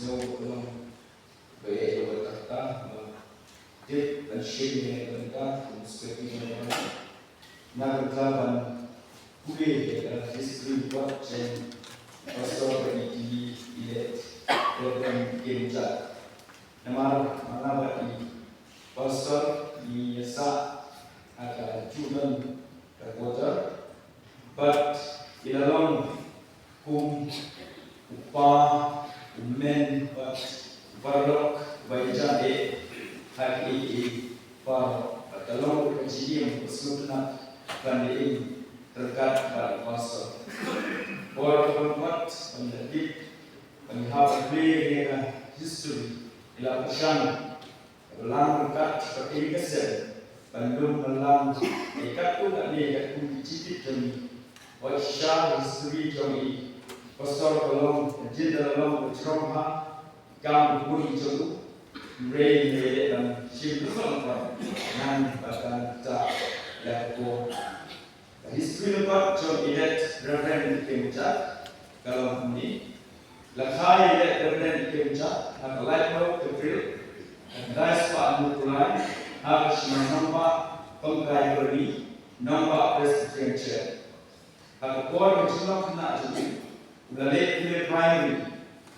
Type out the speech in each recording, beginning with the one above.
snow along the edge of the Tata, dip and shading and dark and sweating and Nagataban, Ube, history, watch and also the elect, Reverend Mujat. Nama Manabati, Pastor, di Yasa, ada Judan, Kota, but ilalong kung upa, umen, but barok, bayjade, haki, par, atalong kecilin, pesulna, kandiin, terkat pada pastor. Orang buat menjadi penghap dengan history, ila pesan, ulang kat seperti kesel. Bandung melang ikat pun tak boleh ikat pun dicicit jami Wasyah history jami Pastor kolong jin dalam bercerong ha Gam pun jauh Rain dan Shim Sultan Nan bahkan tak Laku history lepas jom ilet Reverend Mujat Kalau ini Lakai ilet Reverend Mujat Nak light bulb April Dais Pak Nutulai harus menambah pengkajian nambah presiden. Kalau korang berjumlah kena jadi, ulalek kena primary,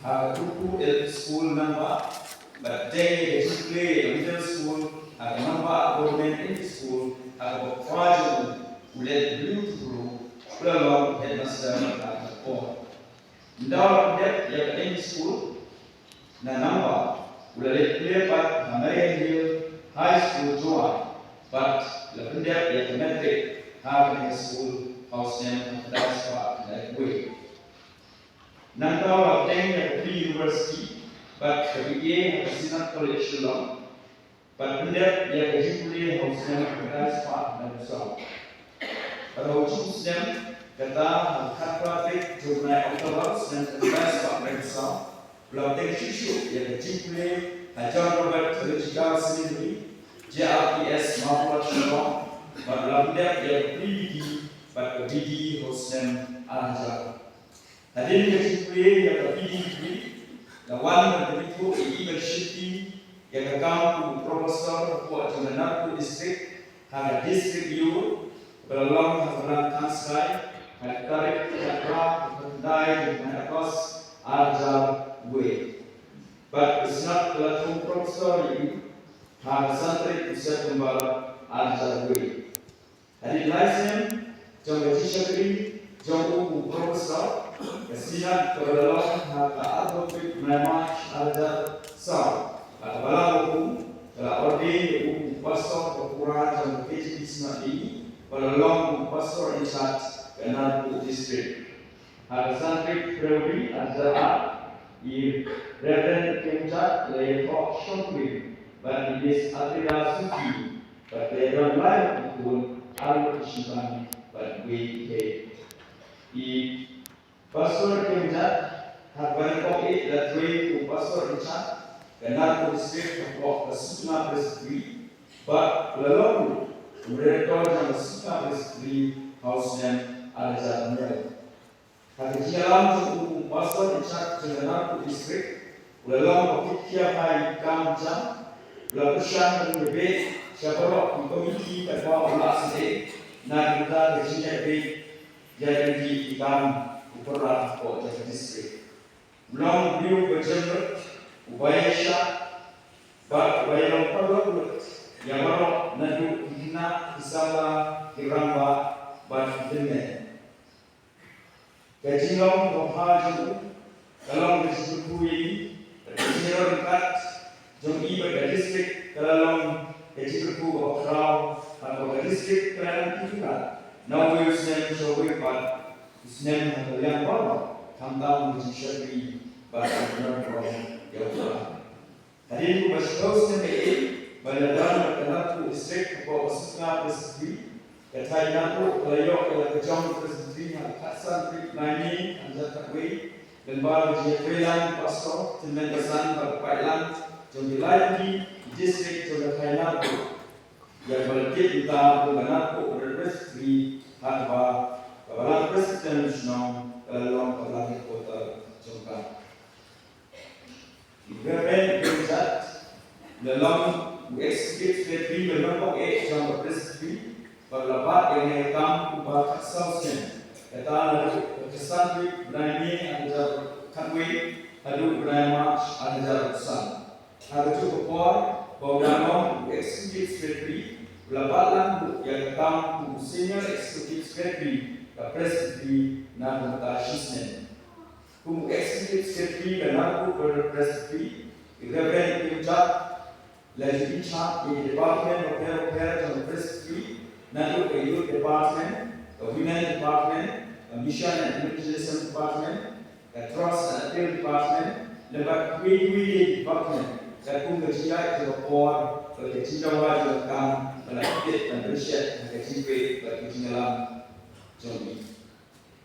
harus buku school nambah, batang display middle school, harus nambah government school, harus berfajar, ulalek beautiful, ulalek headmaster harus korang. Dalam dek yang school, nambah ulalek lepas American Hill High School join, but the pendek yang metric having a school house name that's that way. Nantau obtained at pre-university, but the BA has not college long, but pendek yang kecuali house name that's that so. Pada house name kata katpraktik jurnal autobus dan that's that so. Belakang susu yang kecuali John Robert Chicago sendiri, JRPS Mapua Shillong, Madlam Dep yang PDD, but PDD Hosnem Ajar. Hadir kecuali yang PDD, lawan berbentuk university yang akan profesor buat Jemanapur district, ada district U, berlalang hafalan kansai, ada tarik katra, pendai dengan atas Ajar Way. But it's not the full professor you have something to set kembali ajar gue. Hari lain jom teacher jom professor kesian kerana hak advocate nama ajar sah. Kalau hukum kalau order hukum pastor kekurangan jom PhD senadi kalau pastor in charge kena district. Hari santri priori ajar If Reverend Mujat lay talk shortly, but it is Atila Sufi, but they don't like to call Al-Shiban, but we hate. If Pastor Mujat had one copy that way to Pastor Mujat, cannot go straight of the Sukna Presbytery, but Lalong, to record on the Sukna Presbytery house name Al-Azhar Mel. Hari jalan untuk pasal dicat Jemanapur district, ulang berfikir hai kamjam, ulang bersama dengan debate siapa orang komiti pada ulang sedih, nak kita berjinak debate jadi di ikam uparan kota district. Ulang beliau berjumpa upaya syak, bak upaya lompat yang orang nadu hina disala kiramba bak dengan. Kajilong Mohaju dalam disebut ini, kajilong kat jongi pada distrik dalam kajilkuOkraw atau distrik dalam kita. Now we send showing but send yang bawa tentang menjadi bahagian dari Yahuda. Hari ini bersetuju dengan baladan dalam distrik atau Sukna Presbytery. Katai nato layok ila kejong presbytery yang kasan trik nani anjat takwi dan baru dia pelan pastor temen pesan berpailan jom dilai distrik jom katai nato yang balik kita mengenal presbytery hadba kawalan presbytery nasional dalam kawalan kota Jongka. long execute the number 8 from the presbytery, but the part yang come about substance. Kata kesan berani ada kanwi, ada berani march ada kesan. Ada cukup poin bahwa long execute secretary, lapalan yang come senior executive secretary, the presbytery na mutahisnya. Kum executive secretary dan aku presbytery, Reverend Mujat, lagi bincang di Department of Health Care dan Presbytery, nanti ke Youth Department, ke Women Department, ke Mission and Evangelism Department, ke Trust and Appeal Department, lepas Community Department, ke kum kerja ke Board, ke kerja wajib kam, ke Update dan Research, ke kerja ke kerja dalam jom.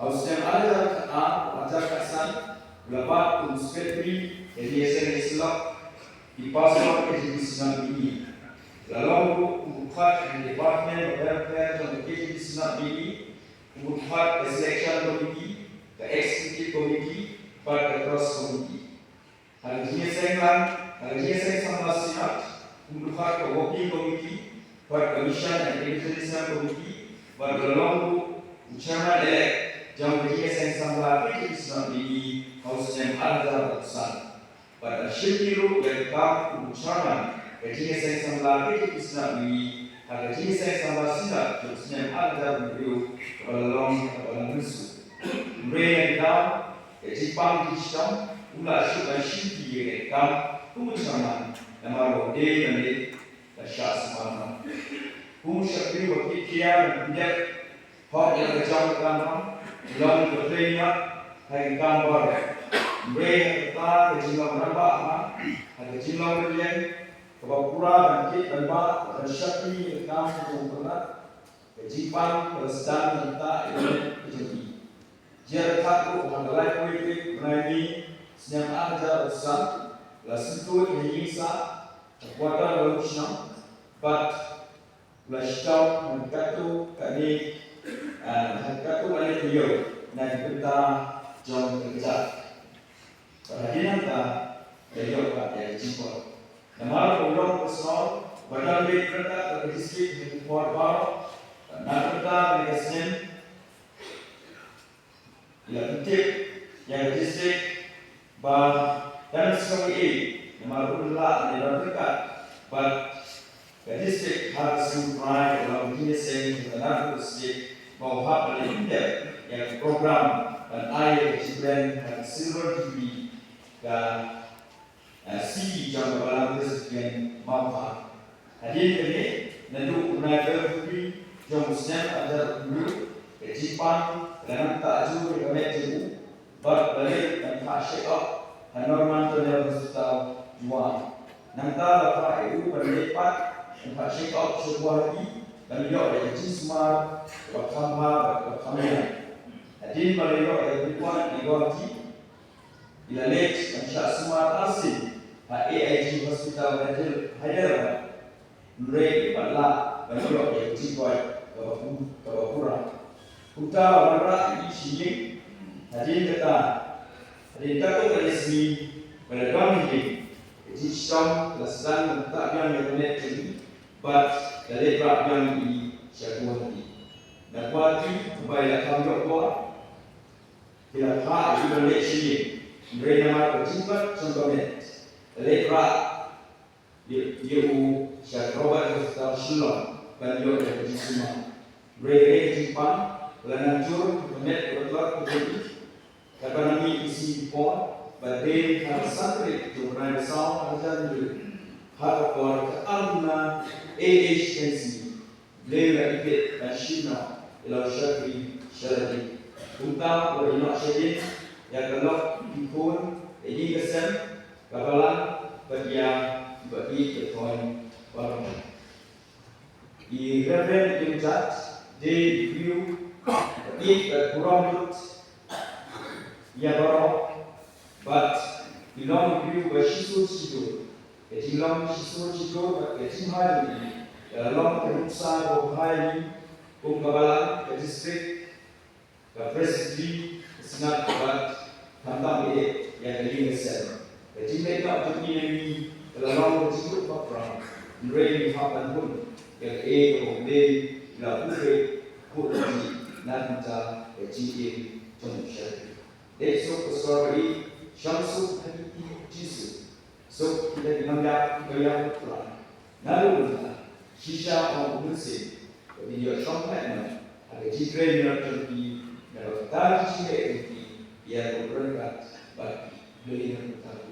Hausnya ada ajar kesan, lepas kum Secretary, jadi Islam di pasal Islam ini. Lalu membuat Department of Welfare dan Islam ini, membuat Selection Committee, the Executive Committee, dan Cross Committee. Hal ini saya sama siap membuat Working Committee, dan Commission and Evangelism Committee, dan lalu Chairman elect jam saya sama Islam ini harus yang ada besar. Pada syikiru yang kam ucapan, ketika saya sambil Islam ini, ketika saya sambil silat, terusnya ada beliau berlong musuh. Mereka dalam Jepang Islam, ulah syukur syukur yang kam ucapan, nama rode dan syas mana. Syukur waktu kia menjadi hak yang kejam kerana, dalam bertanya, hai gambar. Mereka kata kejilang nampak, ada kejilang berian, kebapura bangkit dan bak dan syakti yang kamu berat, kejipan bersedang minta ilmu kejadi. Jika takut mengalai politik berani senyap ajar besar, lasentuh menyiksa kekuatan revolusi, but lashtau mengkatu kami, mengkatu oleh beliau dan kita jom kerja. Perhatian tak, beliau yang jemput. Nama orang personal, badan berita ke distrik di Kuala Baru, nak berita mereka Senin, ia penting yang distrik dan sekali ini, nama ulah dalam dekat, but distrik harus mempunyai dalam jenis yang benar distrik mau hak oleh India yang program dan air kejiban dan silver TV dan si jam balang presiden mampu. Hadir ini nanti unaga bui jam Senin ajar dulu kejipan dan takju dekat jebu balik dan tak shake up normal tu dia bersetau jual. Nanti lepas itu berlepat dan tak shake up sebuah lagi dan dia ada jismar berkambah berkamera. Hadir beliau ada berbuat negoti. Ila next insya semua asing AIG Hospital Hyderabad mereka adalah beliau yang cipai kebapura kita orang isi hadir kata hadir takut resmi pada kami jadi sistem kesan tak yang net ini but dari berat yang ini syarwati dan kuati kembali kami buat bila hak itu net sini mereka mahu berjumpa contohnya, lekrak dia syarwabat hospital Shillong dan dia berjumpa semua. Mereka berjumpa, lanjur kemet berkeluar kejadi, kata kami isi pon, badai harus santri jumlah besar ajar dulu. Hak keluar ke alumna agency, beliau ikut dan Shina, ilau syaradi. Untuk orang syaradi yang kalau ikut ini kesan kapalan bagi ketuan baru. Di Reverend Mujat di review di kurang ya baru, but di long review bersisul, di long sisul berkesin hari, long kerumsa berhari, kapalan ke distrik, ke presbytery, senat buat tentang ini yang kelima sel. Jadi mereka untuk ini la long của chính pháp rằng rơi pháp bản hồn cái a của d là cụ thể cụ thể nan cha cái chi tiết trong sự để số của story trong số hay đi Jesus so kita dianggap gaya Quran lalu sisa orang muslim video sampai ada jiran yang terjadi dalam tadi sini ia berangkat bagi beliau tak